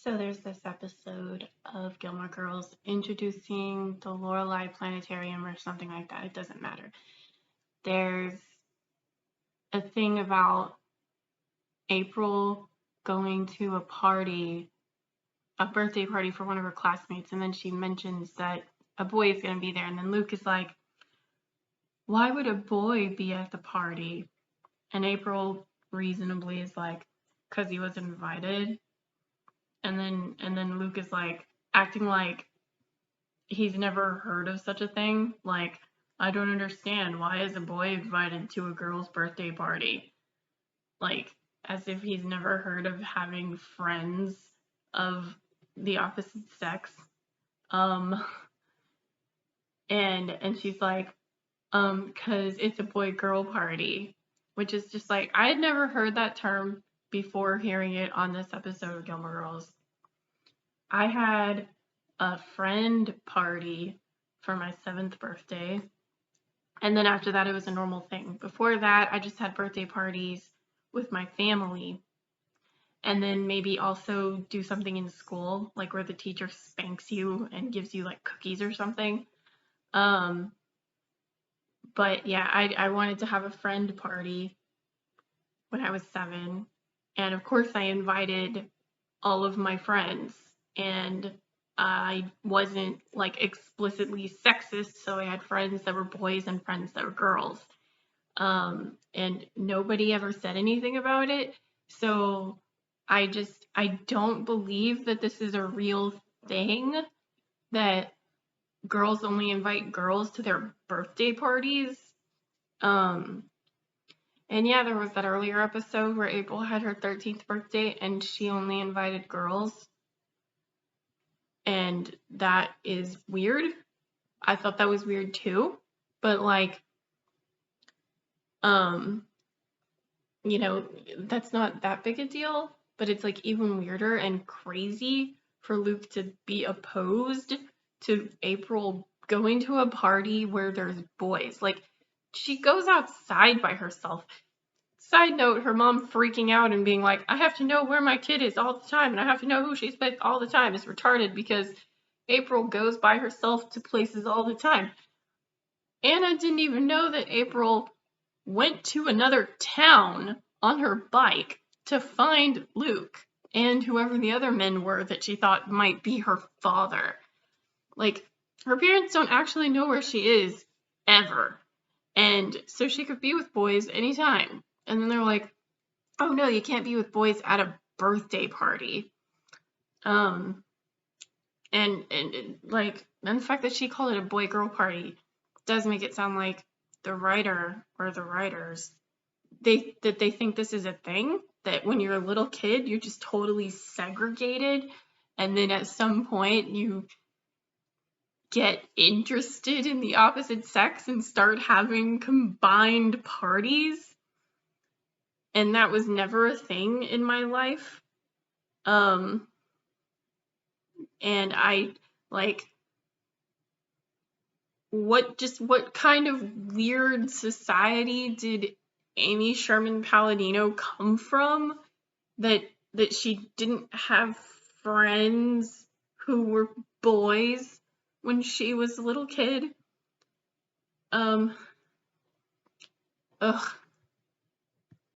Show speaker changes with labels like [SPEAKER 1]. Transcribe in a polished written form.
[SPEAKER 1] So there's this episode of Gilmore Girls introducing the Lorelei Planetarium or something like that. It doesn't matter. There's a thing about April going to a birthday party for one of her classmates, and then she mentions that a boy is going to be there, and then Luke is like, why would a boy be at the party? And April reasonably is like, because he was invited. And then Luke is like acting like he's never heard of such a thing. Like, I don't understand. Why is a boy invited to a girl's birthday party? Like, as if he's never heard of having friends of the opposite sex. And she's like, 'cause it's a boy-girl party, which is just like, I had never heard that term before hearing it on this episode of Gilmore Girls. I had a friend party for my 7th birthday, and then after that it was a normal thing. Before that, I just had birthday parties with my family, and then maybe also do something in school, like where the teacher spanks you and gives you like cookies or something. But yeah, I wanted to have a friend party when I was 7, and of course I invited all of my friends, and I wasn't like explicitly sexist, so I had friends that were boys and friends that were girls. And nobody ever said anything about it, so I don't believe that this is a real thing, that girls only invite girls to their birthday parties. And yeah, there was that earlier episode where April had her 13th birthday and she only invited girls. And that is weird. I thought that was weird too. But like, that's not that big a deal. But it's like even weirder and crazy for Luke to be opposed to April going to a party where there's boys. Like, she goes outside by herself. Side note, her mom freaking out and being like, I have to know where my kid is all the time, and I have to know who she's with all the time, is retarded because April goes by herself to places all the time. Anna didn't even know that April went to another town on her bike to find Luke and whoever the other men were that she thought might be her father. Like, her parents don't actually know where she is, ever. And so she could be with boys anytime. And then they're like, oh no, you can't be with boys at a birthday party. And like, and the fact that she called it a boy-girl party does make it sound like the writer or the writers, they think this is a thing, that when you're a little kid, you're just totally segregated, and then at some point you get interested in the opposite sex and start having combined parties. And that was never a thing in my life. And I, like, what kind of weird society did Amy Sherman Palladino come from that she didn't have friends who were boys when she was a little kid? Ugh.